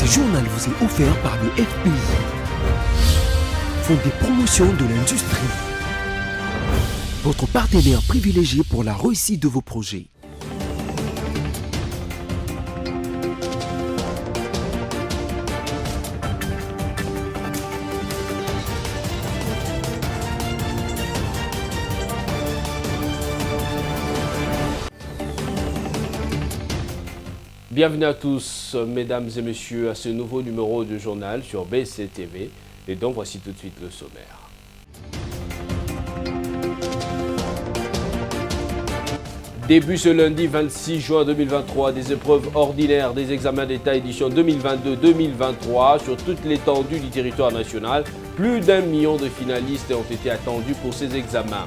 Ce journal vous est offert par le FPI, Fonds des promotions de l'industrie, votre partenaire privilégié pour la réussite de vos projets. Bienvenue à tous, mesdames et messieurs, à ce nouveau numéro du journal sur BCTV. Et donc, voici tout de suite le sommaire. Début ce lundi 26 juin 2023 des épreuves ordinaires des examens d'État édition 2022-2023 sur toute l'étendue du territoire national. Plus d'1 million de finalistes ont été attendus pour ces examens.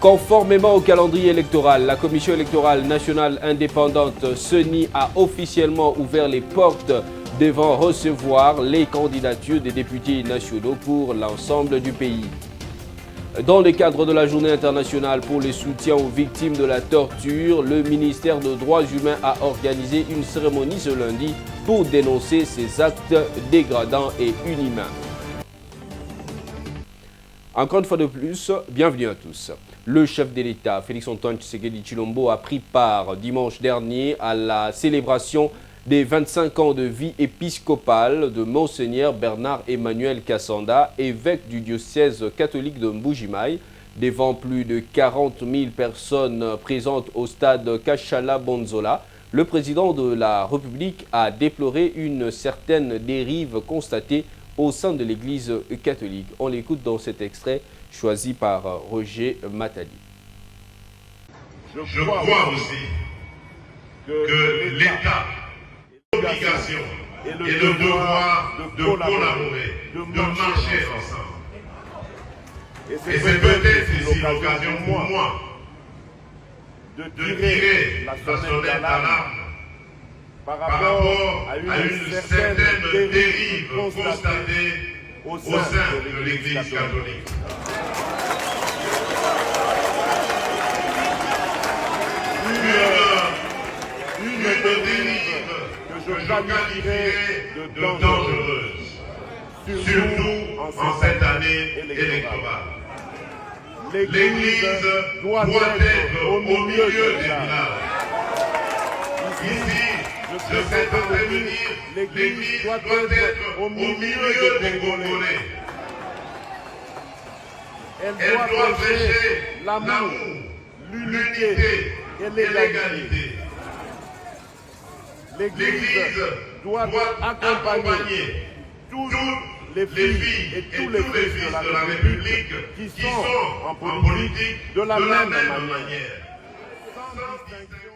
Conformément au calendrier électoral, la Commission électorale nationale indépendante CENI a officiellement ouvert les portes devant recevoir les candidatures des députés nationaux pour l'ensemble du pays. Dans le cadre de la Journée internationale pour le soutien aux victimes de la torture, le ministère des Droits humains a organisé une cérémonie ce lundi pour dénoncer ces actes dégradants et inhumains. Encore une fois de plus, bienvenue à tous. Le chef de l'État, Félix-Antoine Tshisekedi Tshilombo, a pris part dimanche dernier à la célébration des 25 ans de vie épiscopale de Monseigneur Bernard-Emmanuel Kassanda, évêque du diocèse catholique de Mbuji-Mayi, devant plus de 40 000 personnes présentes au stade Kachala Bonzola. Le président de la République a déploré une certaine dérive constatée au sein de l'Église catholique. On l'écoute dans cet extrait choisi par Roger Matadi. Je crois aussi que l'État a l'obligation et le devoir de collaborer, de marcher ensemble. Et c'est peut-être ici l'occasion pour moi de tirer la sonnette d'alarme par rapport à une certaine dérive constatée au sein de l'Église catholique. Une dérive que je qualifierais de dangereuse, surtout en cette année électorale. L'Église doit être au milieu des villages. Ici, je sais intervenir, l'Église doit être au milieu des Congolais. Elle doit prêcher l'amour, l'unité et l'égalité. L'Église doit accompagner toutes les filles et tous les fils de la République qui sont en politique de la même manière. Sans distinction.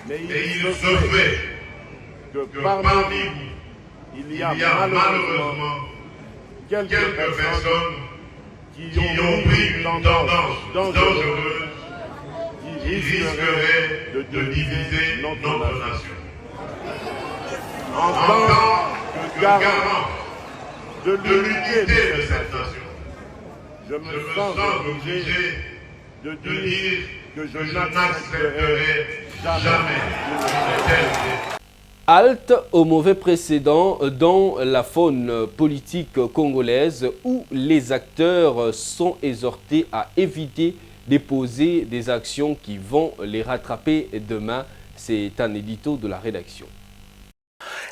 Mais il se fait que parmi vous, il y a malheureusement quelques personnes qui ont pris une tendance dangereuse qui risquerait de diviser notre nation. En tant que garant de l'unité de cette nation, je me sens obligé de dire que je n'accepterai jamais une telle. Halte au mauvais précédent dans la faune politique congolaise où les acteurs sont exhortés à éviter de poser des actions qui vont les rattraper demain. C'est un édito de la rédaction.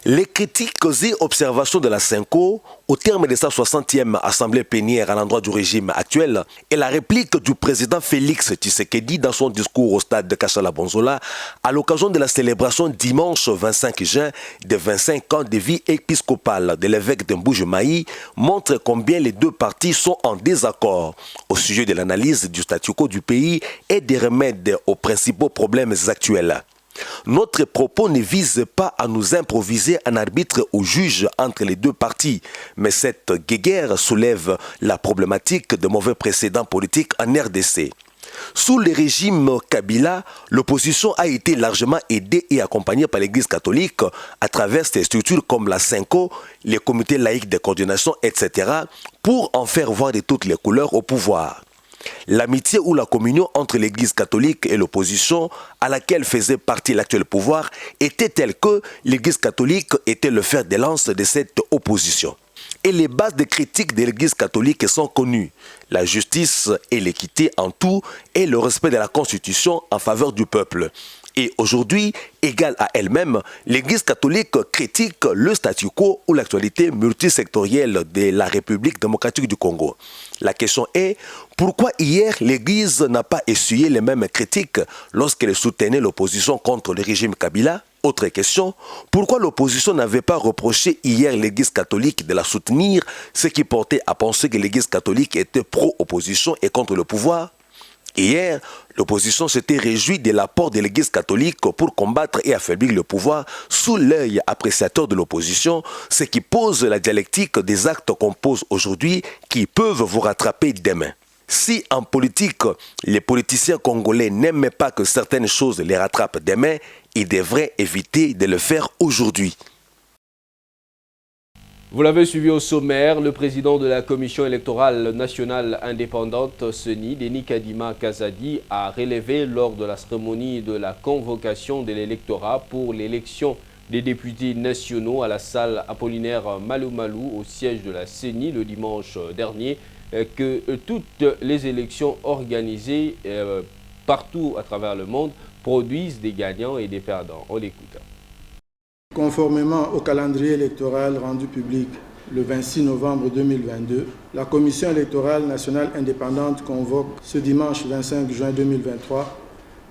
Les critiques et observations de la CENCO au terme de sa 60e assemblée plénière à l'endroit du régime actuel et la réplique du président Félix Tshisekedi dans son discours au stade de Kachala Bonzola à l'occasion de la célébration dimanche 25 juin des 25 ans de vie épiscopale de l'évêque de Mbuji-Mayi montrent combien les deux parties sont en désaccord au sujet de l'analyse du statu quo du pays et des remèdes aux principaux problèmes actuels. Notre propos ne vise pas à nous improviser un arbitre ou juge entre les deux parties, mais cette guéguerre soulève la problématique de mauvais précédents politiques en RDC. Sous le régime Kabila, l'opposition a été largement aidée et accompagnée par l'Église catholique à travers ses structures comme la CENCO, les comités laïcs de coordination, etc., pour en faire voir de toutes les couleurs au pouvoir. L'amitié ou la communion entre l'Église catholique et l'opposition à laquelle faisait partie l'actuel pouvoir était telle que l'Église catholique était le fer de lance de cette opposition. Et les bases de critiques de l'Église catholique sont connues. La justice et l'équité en tout et le respect de la Constitution en faveur du peuple. Et aujourd'hui, égale à elle-même, l'Église catholique critique le statu quo ou l'actualité multisectorielle de la République démocratique du Congo. La question est, pourquoi hier l'Église n'a pas essuyé les mêmes critiques lorsqu'elle soutenait l'opposition contre le régime Kabila? Autre question, pourquoi l'opposition n'avait pas reproché hier l'Église catholique de la soutenir, ce qui portait à penser que l'Église catholique était pro-opposition et contre le pouvoir? Hier, l'opposition s'était réjouie de l'apport de l'Église catholique pour combattre et affaiblir le pouvoir sous l'œil appréciateur de l'opposition, ce qui pose la dialectique des actes qu'on pose aujourd'hui qui peuvent vous rattraper demain. Si en politique, les politiciens congolais n'aiment pas que certaines choses les rattrapent demain, ils devraient éviter de le faire aujourd'hui. Vous l'avez suivi au sommaire, le président de la Commission électorale nationale indépendante, CENI, Denis Kadima Kazadi, a relevé lors de la cérémonie de la convocation de l'électorat pour l'élection des députés nationaux à la salle Apollinaire Malou Malou au siège de la CENI le dimanche dernier que toutes les élections organisées partout à travers le monde produisent des gagnants et des perdants. On l'écoute. Conformément au calendrier électoral rendu public le 26 novembre 2022, la Commission électorale nationale indépendante convoque ce dimanche 25 juin 2023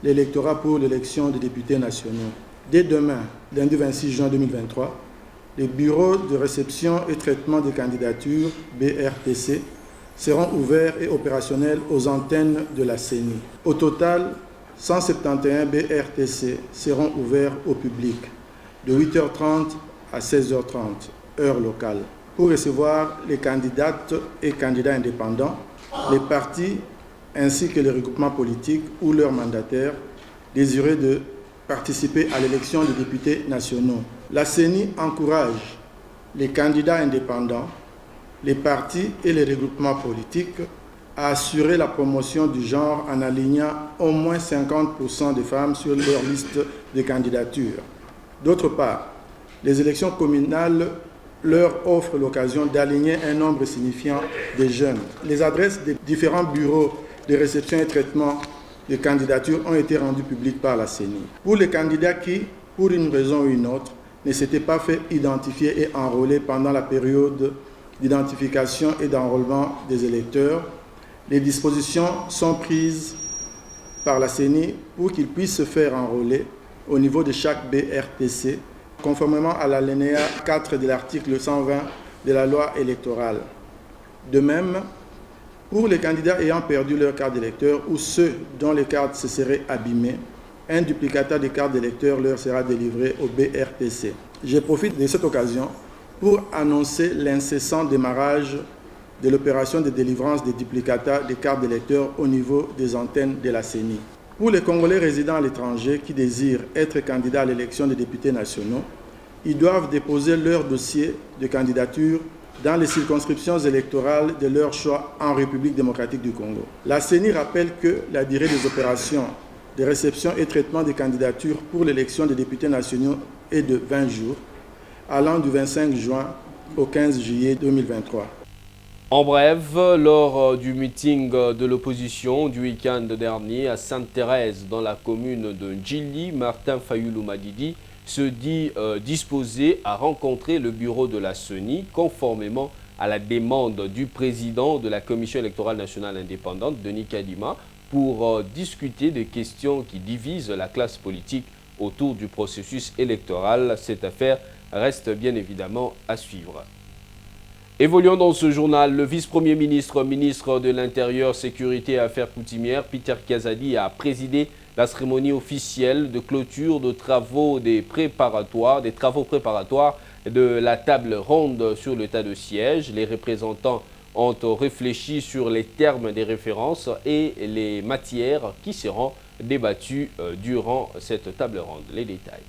l'électorat pour l'élection des députés nationaux. Dès demain, lundi 26 juin 2023, les bureaux de réception et traitement des candidatures, BRTC, seront ouverts et opérationnels aux antennes de la CENI. Au total, 171 BRTC seront ouverts au public de 8h30 à 16h30, heure locale, pour recevoir les candidates et candidats indépendants, les partis ainsi que les regroupements politiques ou leurs mandataires désireux de participer à l'élection des députés nationaux. La CENI encourage les candidats indépendants, les partis et les regroupements politiques à assurer la promotion du genre en alignant au moins 50% des femmes sur leur liste de candidature. D'autre part, les élections communales leur offrent l'occasion d'aligner un nombre signifiant de jeunes. Les adresses des différents bureaux de réception et traitement des candidatures ont été rendues publiques par la CENI. Pour les candidats qui, pour une raison ou une autre, ne s'étaient pas fait identifier et enrôler pendant la période d'identification et d'enrôlement des électeurs, les dispositions sont prises par la CENI pour qu'ils puissent se faire enrôler au niveau de chaque BRTC, conformément à l'alinéa 4 de l'article 120 de la loi électorale. De même, pour les candidats ayant perdu leur carte d'électeur ou ceux dont les cartes se seraient abîmées, un duplicateur de carte d'électeur leur sera délivré au BRTC. Je profite de cette occasion pour annoncer l'incessant démarrage de l'opération de délivrance des duplicata de cartes d'électeurs au niveau des antennes de la CENI. Pour les Congolais résidant à l'étranger qui désirent être candidats à l'élection des députés nationaux, ils doivent déposer leur dossier de candidature dans les circonscriptions électorales de leur choix en République démocratique du Congo. La CENI rappelle que la durée des opérations de réception et traitement des candidatures pour l'élection des députés nationaux est de 20 jours, allant du 25 juin au 15 juillet 2023. En bref, lors du meeting de l'opposition du week-end dernier à Sainte-Thérèse dans la commune de Ndjili, Martin Fayulu Madidi se dit disposé à rencontrer le bureau de la CENI conformément à la demande du président de la Commission électorale nationale indépendante, Denis Kadima, pour discuter des questions qui divisent la classe politique autour du processus électoral. Cette affaire reste bien évidemment à suivre. Évoluons dans ce journal, le vice-premier ministre, ministre de l'Intérieur, Sécurité et Affaires coutumières, Peter Kazadi, a présidé la cérémonie officielle de clôture de travaux préparatoires de la table ronde sur l'état de siège. Les représentants ont réfléchi sur les termes des références et les matières qui seront débattues durant cette table ronde. Les détails.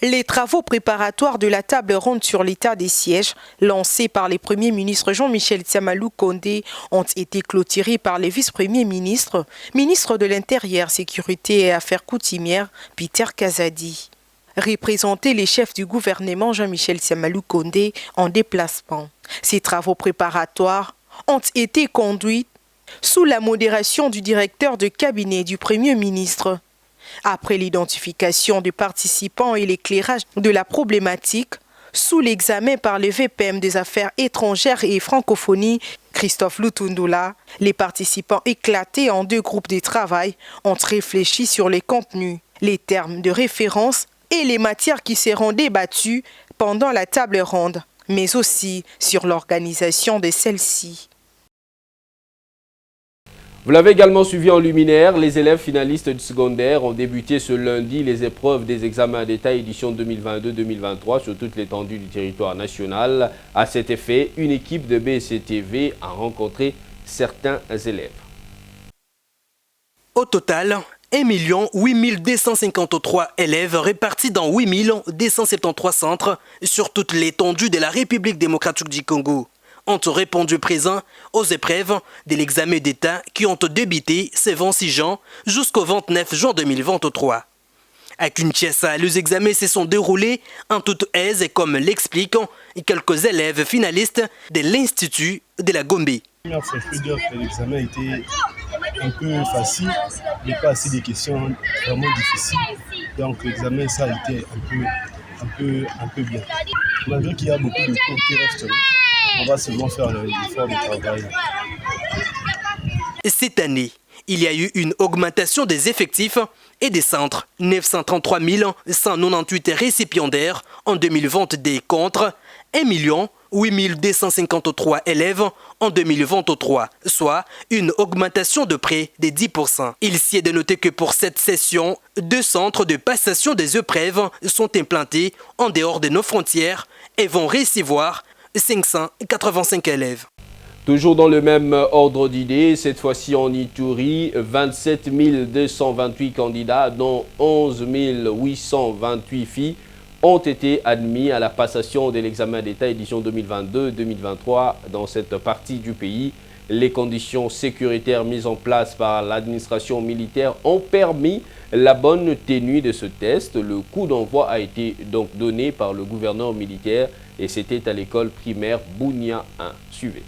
Les travaux préparatoires de la table ronde sur l'état des sièges, lancés par les premiers ministres Jean-Michel Tiamalou Condé, ont été clôturés par les vice-premiers ministres, ministre de l'Intérieur, Sécurité et Affaires coutumières, Peter Kazadi. Représenter les chefs du gouvernement Jean-Michel Tiamalou Condé en déplacement. Ces travaux préparatoires ont été conduits sous la modération du directeur de cabinet du Premier ministre. Après l'identification des participants et l'éclairage de la problématique, sous l'examen par le VPM des Affaires étrangères et francophonie, Christophe Lutundula, les participants éclatés en 2 groupes de travail ont réfléchi sur les contenus, les termes de référence et les matières qui seront débattues pendant la table ronde, mais aussi sur l'organisation de celle-ci. Vous l'avez également suivi en luminaire, les élèves finalistes du secondaire ont débuté ce lundi les épreuves des examens d'État édition 2022-2023 sur toute l'étendue du territoire national. À cet effet, une équipe de BSC-TV a rencontré certains élèves. Au total, 1 8253 élèves répartis dans 8 273 centres sur toute l'étendue de la République démocratique du Congo ont répondu présent aux épreuves de l'examen d'État qui ont débuté ce 26 juin jusqu'au 29 juin 2023. À Kinshasa, les examens se sont déroulés en toute aise et comme l'expliquent quelques élèves finalistes de l'Institut de la Gombe. Je peux dire que l'examen était un peu facile, mais pas assez de questions vraiment difficiles. Donc l'examen, ça a été un peu bien. Malgré qu'il y a beaucoup de cours qui restent là, on va seulement faire l'effort de travail. Cette année, il y a eu une augmentation des effectifs et des centres. 933 198 récipiendaires en 2022 contre 1 8253 élèves en 2023, soit une augmentation de près de 10%. Il s'y est de noter que pour cette session, 2 centres de passation des épreuves sont implantés en dehors de nos frontières et vont recevoir 585 élèves. Toujours dans le même ordre d'idées, cette fois-ci en Ituri, 27 228 candidats, dont 11 828 filles, ont été admis à la passation de l'examen d'État édition 2022-2023 dans cette partie du pays. Les conditions sécuritaires mises en place par l'administration militaire ont permis la bonne tenue de ce test. Le coup d'envoi a été donc donné par le gouverneur militaire et c'était à l'école primaire Bounia 1. Suivez.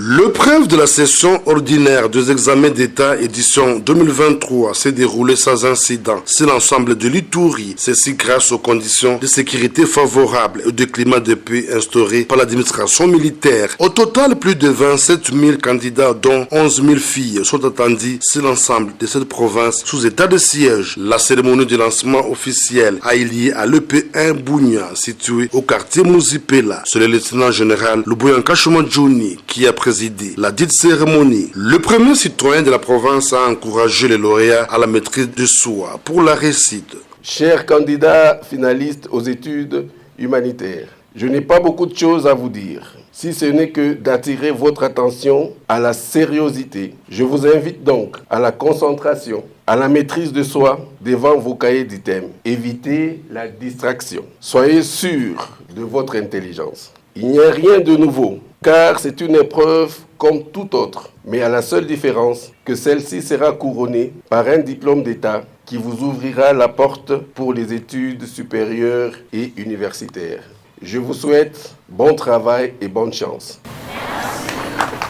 L'épreuve de la session ordinaire des examens d'État édition 2023 s'est déroulée sans incident sur l'ensemble de l'Ituri, ceci grâce aux conditions de sécurité favorables et de climat de paix instauré par l'administration militaire. Au total, plus de 27 000 candidats, dont 11 000 filles, sont attendus sur l'ensemble de cette province sous état de siège. La cérémonie de lancement officiel a eu lieu à l'EP1 Bounia, situé au quartier Mouzipela. C'est le lieutenant général Luboyanka Shumadjouni qui a présidé la dite cérémonie. Le premier citoyen de la province a encouragé les lauréats à la maîtrise de soi pour la réussite. Chers candidats finalistes aux études humanitaires, je n'ai pas beaucoup de choses à vous dire, si ce n'est que d'attirer votre attention à la sérieuxité. Je vous invite donc à la concentration, à la maîtrise de soi devant vos cahiers d'items. Évitez la distraction. Soyez sûrs de votre intelligence. Il n'y a rien de nouveau, car c'est une épreuve comme toute autre, mais à la seule différence que celle-ci sera couronnée par un diplôme d'État qui vous ouvrira la porte pour les études supérieures et universitaires. Je vous souhaite bon travail et bonne chance.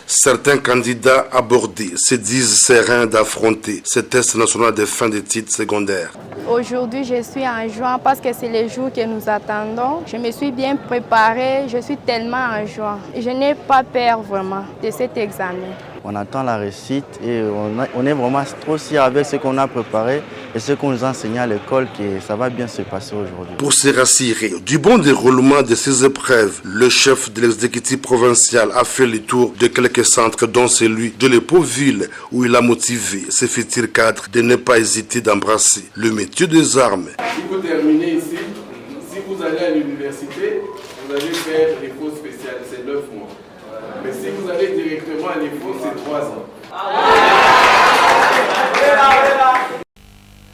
Certains candidats abordés se disent sereins d'affronter ce test national de fin d'études secondaires. Aujourd'hui, je suis en joie parce que c'est le jour que nous attendons. Je me suis bien préparée, je suis tellement en joie. Je n'ai pas peur vraiment de cet examen. On attend la réussite et on est vraiment trop fiers avec ce qu'on a préparé et ce qu'on nous a enseigné à l'école que ça va bien se passer aujourd'hui. Pour se rassurer du bon déroulement de ces épreuves, le chef de l'exécutif provincial a fait le tour de quelques centres dont celui de l'Épauville où il a motivé ses futurs cadres de ne pas hésiter d'embrasser le métier des armes. Si vous terminez ici, si vous allez à l'université, vous allez faire les cours spéciales, c'est 9 mois. Mais si vous allez directement à l'IFO, c'est 3 ans.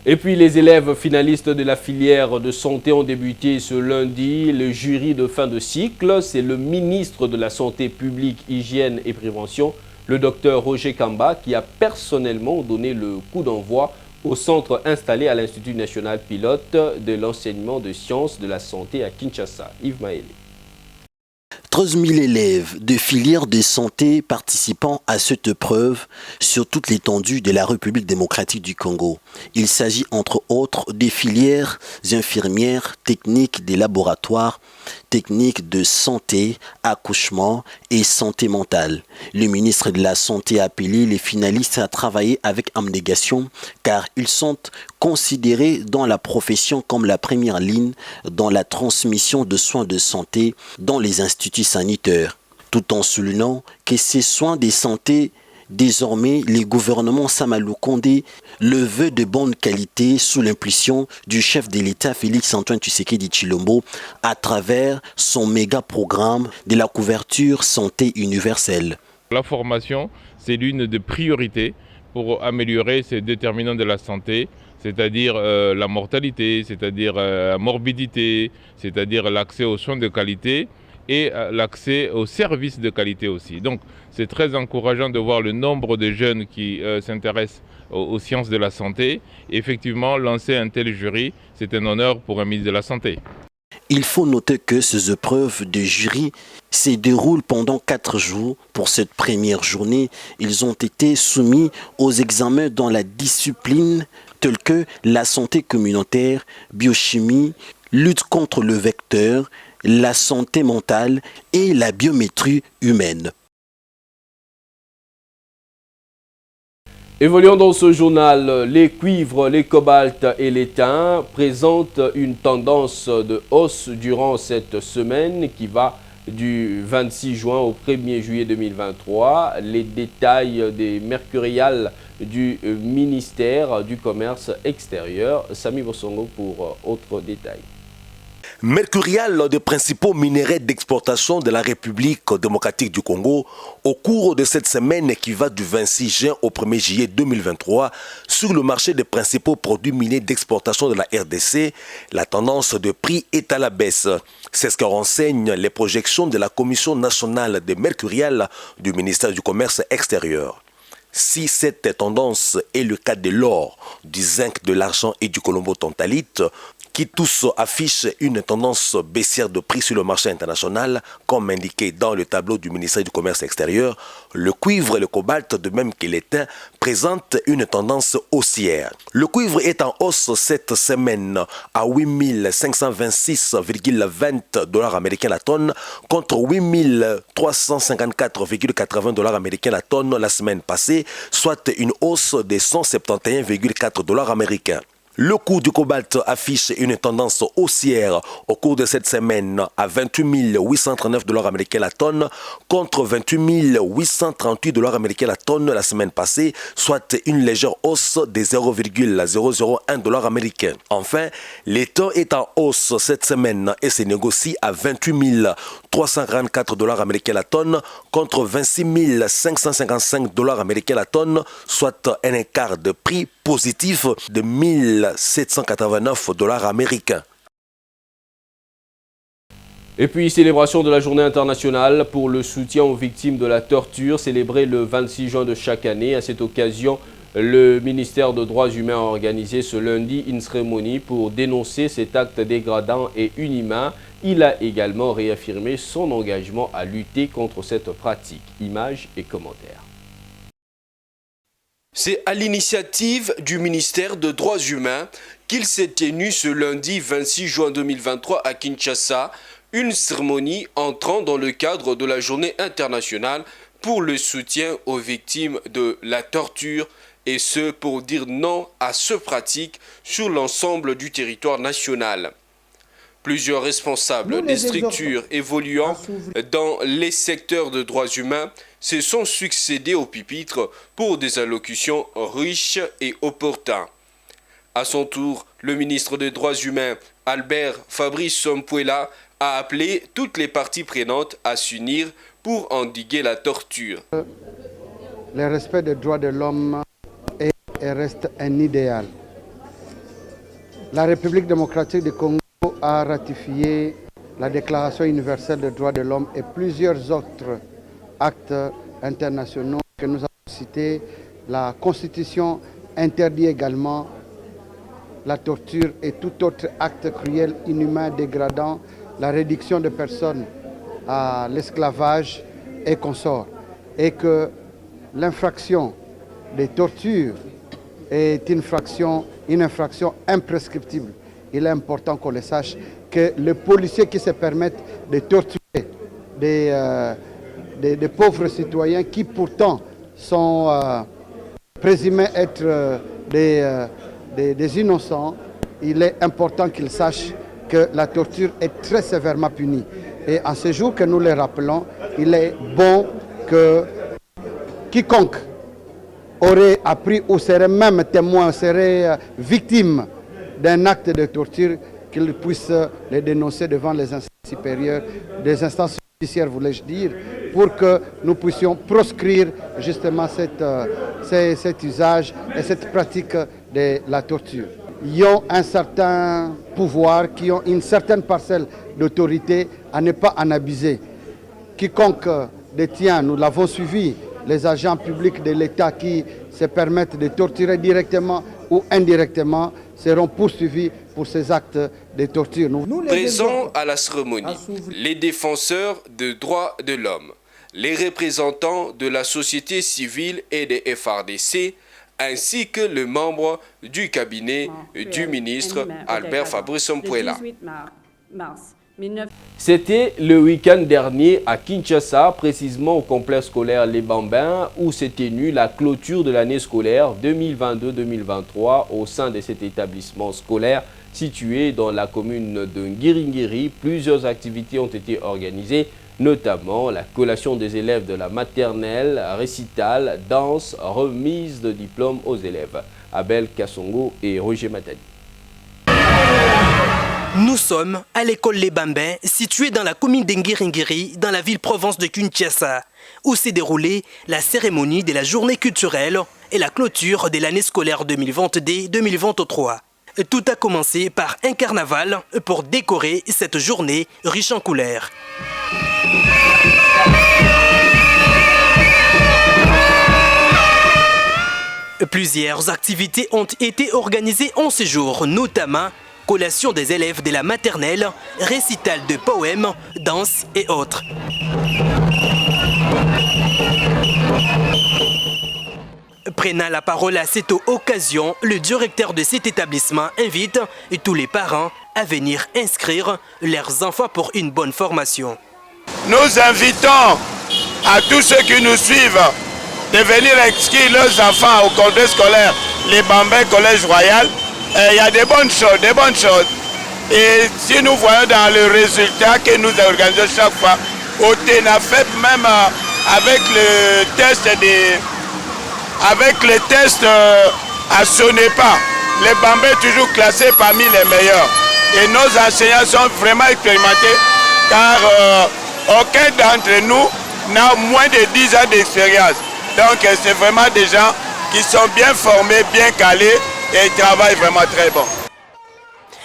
Et puis les élèves finalistes de la filière de santé ont débuté ce lundi le jury de fin de cycle. C'est le ministre de la Santé publique, Hygiène et Prévention, le docteur Roger Kamba, qui a personnellement donné le coup d'envoi au centre installé à l'Institut national pilote de l'enseignement de sciences de la santé à Kinshasa. Yves Maëlé. 13 000 élèves de filières de santé participant à cette épreuve sur toute l'étendue de la République démocratique du Congo. Il s'agit entre autres des filières infirmières, techniques des laboratoires, techniques de santé, accouchement et santé mentale. Le ministre de la Santé a appelé les finalistes à travailler avec abnégation car ils sont considérés dans la profession comme la première ligne dans la transmission de soins de santé dans les instituts sanitaires, tout en soulignant que ces soins de santé, désormais, les gouvernements Samalou Kondé le veut de bonne qualité sous l'impulsion du chef de l'État Félix-Antoine Tshisekedi Tshilombo à travers son méga programme de la couverture santé universelle. La formation, c'est l'une des priorités pour améliorer ces déterminants de la santé, c'est-à-dire la mortalité, c'est-à-dire la morbidité, c'est-à-dire l'accès aux soins de qualité et l'accès aux services de qualité aussi. Donc c'est très encourageant de voir le nombre de jeunes qui s'intéressent aux sciences de la santé. Et effectivement, lancer un tel jury, c'est un honneur pour un ministre de la Santé. Il faut noter que ces épreuves de jury se déroulent pendant 4 jours. Pour cette première journée, ils ont été soumis aux examens dans la discipline tels que la santé communautaire, biochimie, lutte contre le vecteur, la santé mentale et la biométrie humaine. Évoluons dans ce journal, les cuivres, les cobaltes et l'étain présentent une tendance de hausse durant cette semaine qui va du 26 juin au 1er juillet 2023. Les détails des mercuriales du ministère du Commerce extérieur. Samy Bossongo pour autres détails. Mercurial des principaux minéraux d'exportation de la République démocratique du Congo au cours de cette semaine qui va du 26 juin au 1er juillet 2023 sur le marché des principaux produits miniers d'exportation de la RDC, la tendance de prix est à la baisse. C'est ce que renseignent les projections de la Commission nationale des mercuriales du ministère du Commerce extérieur. Si cette tendance est le cas de l'or, du zinc, de l'argent et du colombo-tantalite, qui tous affichent une tendance baissière de prix sur le marché international, comme indiqué dans le tableau du ministère du Commerce extérieur, le cuivre et le cobalt, de même que l'étain, présentent une tendance haussière. Le cuivre est en hausse cette semaine à 8526,20 $ américains la tonne, contre 8354,80 $ américains la tonne la semaine passée, soit une hausse de 171,4 $ américains. Le cours du cobalt affiche une tendance haussière au cours de cette semaine à 28 839 $ américains la tonne contre 28 838 $ américains la tonne la semaine passée, soit une légère hausse de 0,001 $ américain. Enfin, l'étain est en hausse cette semaine et se négocie à 28 344 $ américains la tonne contre 26 555 $ américains la tonne, soit un écart de prix positif de 1789 $ américains. Et puis, célébration de la journée internationale pour le soutien aux victimes de la torture, célébrée le 26 juin de chaque année. À cette occasion, le ministère des Droits humains a organisé ce lundi une cérémonie pour dénoncer cet acte dégradant et inhumain. Il a également réaffirmé son engagement à lutter contre cette pratique. Images et commentaires. C'est à l'initiative du ministère des Droits humains qu'il s'est tenu ce lundi 26 juin 2023 à Kinshasa une cérémonie entrant dans le cadre de la journée internationale pour le soutien aux victimes de la torture et ce pour dire non à cette pratique sur l'ensemble du territoire national. Plusieurs responsables des structures évoluant dans les secteurs de droits humains se sont succédés au pupitre pour des allocutions riches et opportunes. À son tour, le ministre des Droits humains, Albert Fabrice Sompuela, a appelé toutes les parties prenantes à s'unir pour endiguer la torture. Le respect des droits de l'homme est et reste un idéal. La République démocratique du Congo a ratifié la Déclaration universelle des droits de l'homme et plusieurs autres actes internationaux que nous avons cités. La Constitution interdit également la torture et tout autre acte cruel, inhumain, dégradant, la réduction de personnes à l'esclavage et consorts. Et que l'infraction des tortures est une infraction imprescriptible. Il est important qu'on le sache, que les policiers qui se permettent de torturer des pauvres citoyens qui pourtant sont présumés être des innocents, il est important qu'ils sachent que la torture est très sévèrement punie. Et en ce jour que nous les rappelons, il est bon que quiconque aurait appris ou serait même témoin, serait victime d'un acte de torture, qu'il puisse les dénoncer devant les instances supérieures, des instances judiciaires, voulais-je dire, pour que nous puissions proscrire justement cet usage et cette pratique de la torture. Ils ont un certain pouvoir, qui ont une certaine parcelle d'autorité à ne pas en abuser. Quiconque détient, nous l'avons suivi, les agents publics de l'État qui se permettent de torturer directement ou indirectement seront poursuivis pour ces actes de torture. Présents à la cérémonie, les défenseurs des droits de l'homme, les représentants de la société civile et des FARDC, ainsi que le membre du cabinet du ministre Albert Fabrice Mpouela. C'était le week-end dernier à Kinshasa, précisément au complexe scolaire Les Bambins, où s'est tenue la clôture de l'année scolaire 2022-2023 au sein de cet établissement scolaire situé dans la commune de Ngiringiri. Plusieurs activités ont été organisées, notamment la collation des élèves de la maternelle, récital, danse, remise de diplômes aux élèves. Abel Kassongo et Roger Matadi. Nous sommes à l'école Les Bambins, située dans la commune d'Ngiringiri, dans la ville-province de Kinshasa, où s'est déroulée la cérémonie de la journée culturelle et la clôture de l'année scolaire 2022-2023. Tout a commencé par un carnaval pour décorer cette journée riche en couleurs. Plusieurs activités ont été organisées en ce jour, notamment collation des élèves de la maternelle, récital de poèmes, danse et autres. Prenant la parole à cette occasion, le directeur de cet établissement invite tous les parents à venir inscrire leurs enfants pour une bonne formation. Nous invitons à tous ceux qui nous suivent de venir inscrire leurs enfants au complexe scolaire Les Bambins Collège Royal. Il y a des bonnes choses, Et si nous voyons dans le résultat que nous organisons chaque fois, au TENAFEP, même avec le test à Sonepa, les Bambins toujours classés parmi les meilleurs. Et nos enseignants sont vraiment expérimentés, car aucun d'entre nous n'a moins de 10 ans d'expérience. Donc c'est vraiment des gens qui sont bien formés, bien calés, et ils travaillent vraiment très bon.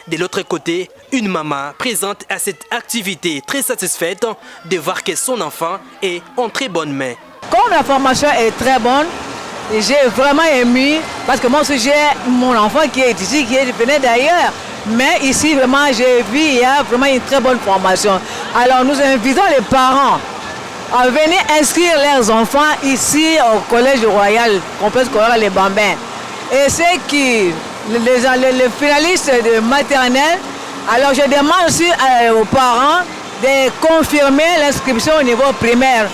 De l'autre côté, une maman présente à cette activité très satisfaite de voir que son enfant est en très bonne main. Comme la formation est très bonne, j'ai vraiment aimé, parce que moi aussi j'ai mon enfant qui est ici, qui venait d'ailleurs. Mais ici vraiment j'ai vu il y a vraiment une très bonne formation. Alors nous invitons les parents à venir inscrire leurs enfants ici au Collège Royal, complexe scolaire Les Bambins. Et c'est qui, les finalistes de maternelle, alors je demande aussi aux parents de confirmer l'inscription au niveau primaire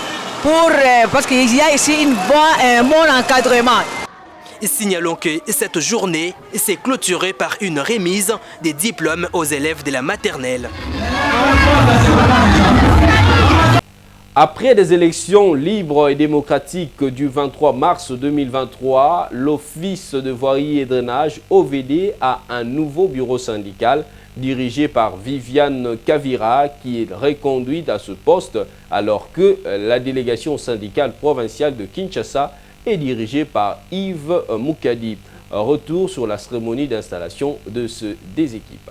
parce qu'il y a ici un bon encadrement. Signalons que cette journée s'est clôturée par une remise des diplômes aux élèves de la maternelle. Après des élections libres et démocratiques du 23 mars 2023, l'Office de voirie et drainage OVD a un nouveau bureau syndical dirigé par Viviane Kavira qui est reconduite à ce poste alors que la délégation syndicale provinciale de Kinshasa est dirigée par Yves Moukadi. Retour sur la cérémonie d'installation des équipes.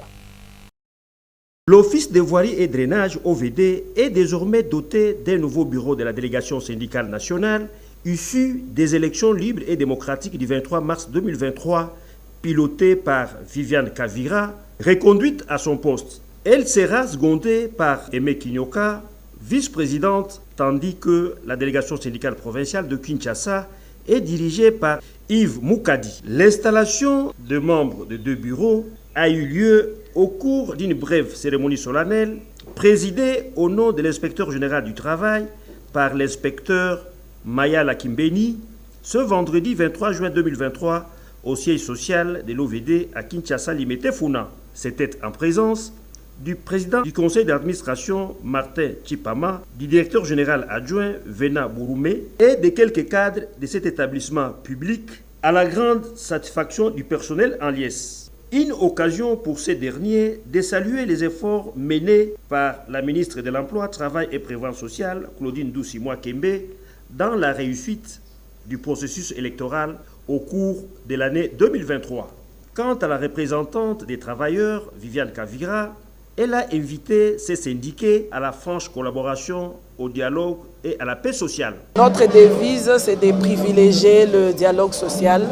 L'Office de voirie et drainage OVD est désormais doté d'un nouveau bureau de la délégation syndicale nationale issu des élections libres et démocratiques du 23 mars 2023, pilotée par Viviane Kavira, reconduite à son poste. Elle sera secondée par Aimé Kinyoka, vice-présidente, tandis que la délégation syndicale provinciale de Kinshasa est dirigée par Yves Moukadi. L'installation de membres de deux bureaux a eu lieu au cours d'une brève cérémonie solennelle présidée au nom de l'inspecteur général du travail par l'inspecteur Maya Lakimbeni ce vendredi 23 juin 2023 au siège social de l'OVD à Kinshasa Limité Funa. C'était en présence du président du conseil d'administration Martin Chipama, du directeur général adjoint Vena Bouroumé et de quelques cadres de cet établissement public à la grande satisfaction du personnel en liesse. Une occasion pour ces derniers de saluer les efforts menés par la ministre de l'Emploi, Travail et Prévoyance sociale, Claudine Doucimois Kembe, dans la réussite du processus électoral au cours de l'année 2023. Quant à la représentante des travailleurs, Viviane Kavira, elle a invité ses syndiqués à la franche collaboration, au dialogue et à la paix sociale. Notre devise, c'est de privilégier le dialogue social,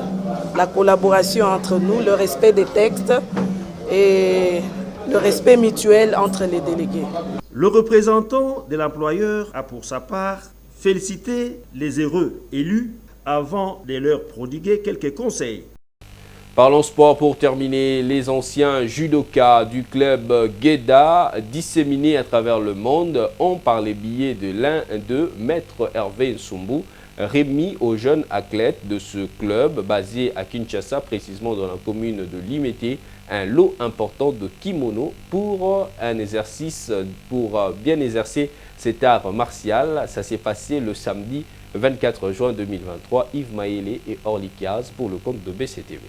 la collaboration entre nous, le respect des textes et le respect mutuel entre les délégués. Le représentant de l'employeur a pour sa part félicité les heureux élus avant de leur prodiguer quelques conseils. Parlons sport pour terminer. Les anciens judokas du club Gueda, disséminés à travers le monde, ont par les billets de l'un d'eux, Maître Hervé Nsumbu, remis aux jeunes athlètes de ce club basé à Kinshasa, précisément dans la commune de Limete, un lot important de kimono pour bien exercer cet art martial. Ça s'est passé le samedi 24 juin 2023. Yves Maélé et Orly Kiaz pour le compte de BCTV.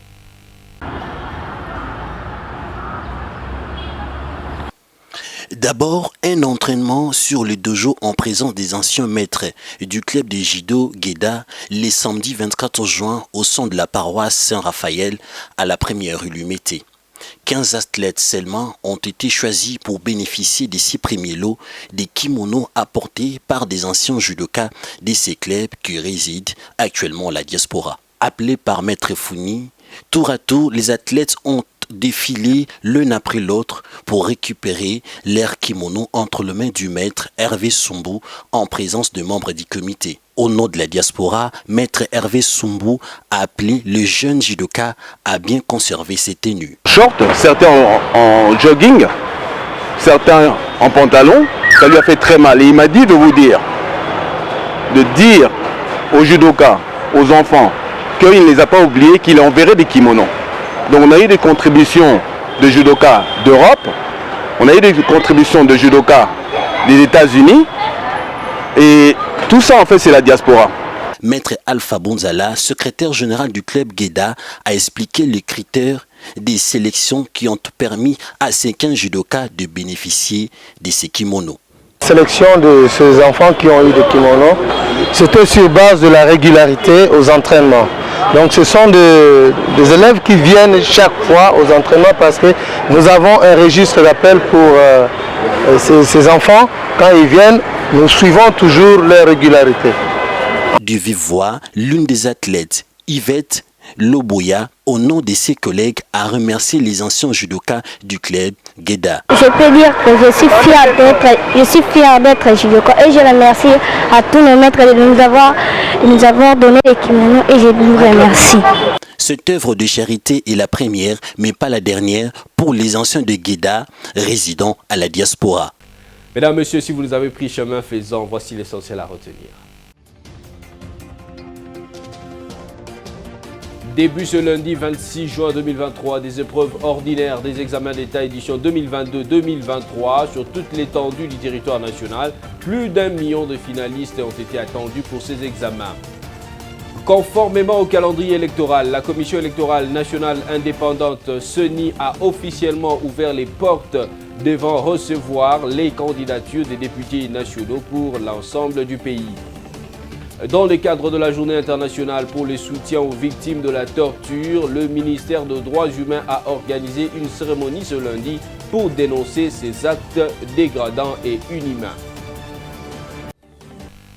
D'abord, un entraînement sur le dojo en présence des anciens maîtres du club de judo Gueda les samedis 24 juin au sein de la paroisse Saint-Raphaël à la première rue Lumete. 15 athlètes seulement ont été choisis pour bénéficier des 6 premiers lots des kimonos apportés par des anciens judokas de ces clubs qui résident actuellement à la diaspora. Appelés par Maître Founi, tour à tour, les athlètes ont défilé l'un après l'autre pour récupérer leur kimono entre les mains du maître Hervé Nsumbu en présence de membres du comité. Au nom de la diaspora, Maître Hervé Nsumbu a appelé le jeune judoka à bien conserver ses tenues. Short, certains en jogging, certains en pantalon, ça lui a fait très mal. Et il m'a dit de dire aux judokas, aux enfants, qu'il ne les a pas oubliés, qu'il enverrait des kimonos. Donc on a eu des contributions de judokas d'Europe, on a eu des contributions de judokas des États-Unis, et tout ça en fait c'est la diaspora. Maître Alpha Bonzala, secrétaire général du club Gueda, a expliqué les critères des sélections qui ont permis à ces 15 judokas de bénéficier de ces kimonos. La sélection de ces enfants qui ont eu des kimonos, c'était sur base de la régularité aux entraînements. Donc ce sont des élèves qui viennent chaque fois aux entraînements parce que nous avons un registre d'appel pour ces enfants. Quand ils viennent, nous suivons toujours leur régularité. Du vive voix, l'une des athlètes, Yvette Loboya, au nom de ses collègues, a remercié les anciens judokas du club Gueda. Je peux dire que je suis fière d'être judoka et je remercie à tous nos maîtres de nous avoir donné les kimonos et je vous remercie. Cette œuvre de charité est la première, mais pas la dernière, pour les anciens de Gueda résidant à la diaspora. Mesdames, Messieurs, si vous nous avez pris chemin faisant, voici l'essentiel à retenir. Début ce lundi 26 juin 2023 des épreuves ordinaires des examens d'État édition 2022-2023 sur toute l'étendue du territoire national. Plus d'1 million de finalistes ont été attendus pour ces examens. Conformément au calendrier électoral, la Commission électorale nationale indépendante CENI a officiellement ouvert les portes devant recevoir les candidatures des députés nationaux pour l'ensemble du pays. Dans le cadre de la journée internationale pour le soutien aux victimes de la torture, le ministère des Droits humains a organisé une cérémonie ce lundi pour dénoncer ces actes dégradants et inhumains.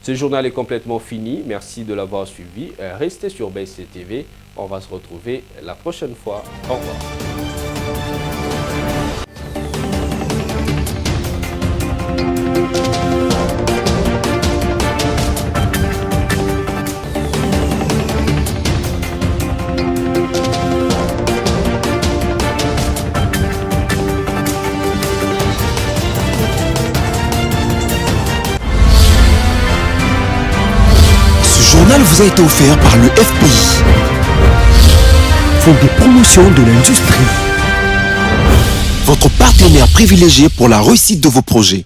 Ce journal est complètement fini. Merci de l'avoir suivi. Restez sur BCTV. On va se retrouver la prochaine fois. Au revoir. Ce journal vous a été offert par le FPI, Fonds de promotion de l'industrie, votre partenaire privilégié pour la réussite de vos projets.